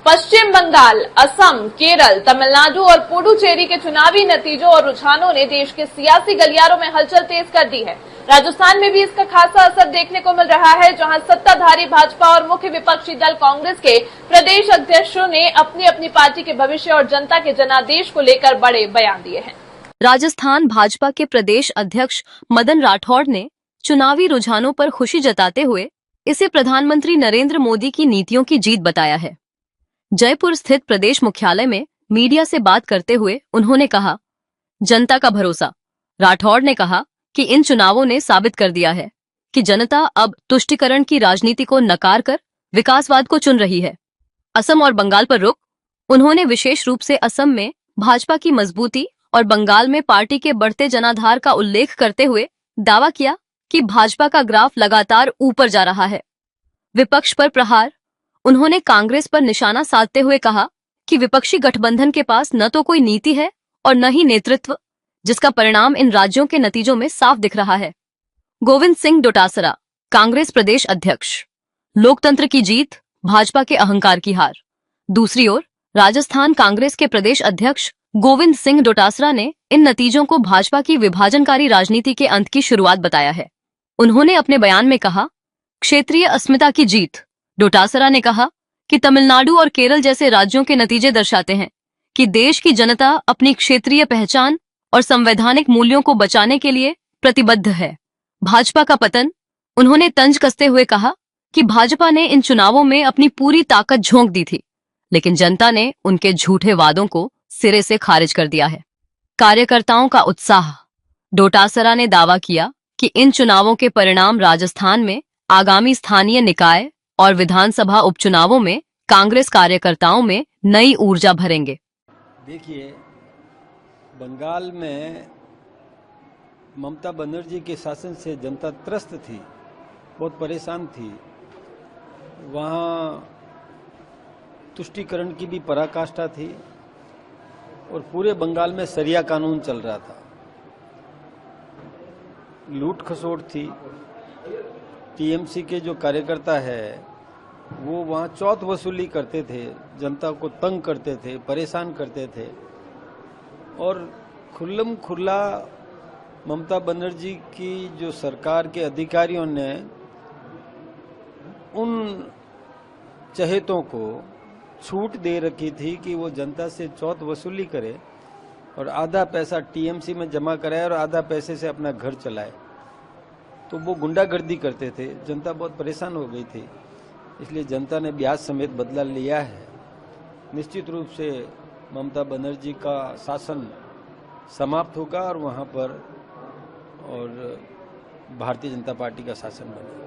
पश्चिम बंगाल, असम, केरल, तमिलनाडु और पुडुचेरी के चुनावी नतीजों और रुझानों ने देश के सियासी गलियारों में हलचल तेज कर दी है। राजस्थान में भी इसका खासा असर देखने को मिल रहा है, जहां सत्ताधारी भाजपा और मुख्य विपक्षी दल कांग्रेस के प्रदेश अध्यक्षों ने अपनी अपनी पार्टी के भविष्य और जनता के जनादेश को लेकर बड़े बयान दिए हैं। राजस्थान भाजपा के प्रदेश अध्यक्ष मदन राठौड़ ने चुनावी रुझानों पर खुशी जताते हुए इसे प्रधानमंत्री नरेंद्र मोदी की नीतियों की जीत बताया है। जयपुर स्थित प्रदेश मुख्यालय में मीडिया से बात करते हुए उन्होंने कहा, जनता का भरोसा। राठौड़ ने कहा कि इन चुनावों ने साबित कर दिया है कि जनता अब तुष्टीकरण की राजनीति को नकार कर विकासवाद को चुन रही है। असम और बंगाल पर रुख। उन्होंने विशेष रूप से असम में भाजपा की मजबूती और बंगाल में पार्टी के बढ़ते जनाधार का उल्लेख करते हुए दावा किया कि भाजपा का ग्राफ लगातार ऊपर जा रहा है। विपक्ष पर प्रहार। उन्होंने कांग्रेस पर निशाना साधते हुए कहा कि विपक्षी गठबंधन के पास न तो कोई नीति है और न ही नेतृत्व, जिसका परिणाम इन राज्यों के नतीजों में साफ दिख रहा है। गोविंद सिंह डोटासरा, कांग्रेस प्रदेश अध्यक्ष। लोकतंत्र की जीत, भाजपा के अहंकार की हार। दूसरी ओर राजस्थान कांग्रेस के प्रदेश अध्यक्ष गोविंद सिंह डोटासरा ने इन नतीजों को भाजपा की विभाजनकारी राजनीति के अंत की शुरुआत बताया है। उन्होंने अपने बयान में कहा, क्षेत्रीय अस्मिता की जीत। डोटासरा ने कहा कि तमिलनाडु और केरल जैसे राज्यों के नतीजे दर्शाते हैं कि देश की जनता अपनी क्षेत्रीय पहचान और संवैधानिक मूल्यों को बचाने के लिए प्रतिबद्ध है। भाजपा का पतन। उन्होंने तंज कसते हुए कहा कि भाजपा ने इन चुनावों में अपनी पूरी ताकत झोंक दी थी, लेकिन जनता ने उनके झूठे वादों को सिरे से खारिज कर दिया है। कार्यकर्ताओं का उत्साह। डोटासरा ने दावा किया कि इन चुनावों के परिणाम राजस्थान में आगामी स्थानीय निकाय और विधानसभा उपचुनावों में कांग्रेस कार्यकर्ताओं में नई ऊर्जा भरेंगे। देखिए, बंगाल में ममता बनर्जी के शासन से जनता त्रस्त थी, बहुत परेशान थी। वहाँ तुष्टीकरण की भी पराकाष्ठा थी और पूरे बंगाल में शरिया कानून चल रहा था। लूट खसोट थी। टीएमसी के जो कार्यकर्ता है वो वहाँ चौथ वसूली करते थे, जनता को तंग करते थे, परेशान करते थे और खुल्लम खुल्ला ममता बनर्जी की जो सरकार के अधिकारियों ने उन चहेतों को छूट दे रखी थी कि वो जनता से चौथ वसूली करे और आधा पैसा टीएमसी में जमा कराए और आधा पैसे से अपना घर चलाए। तो वो गुंडागर्दी करते थे। जनता बहुत परेशान हो गई थी, इसलिए जनता ने ब्याज समेत बदला लिया है। निश्चित रूप से ममता बनर्जी का शासन समाप्त होगा और वहाँ पर भारतीय जनता पार्टी का शासन बनेगा।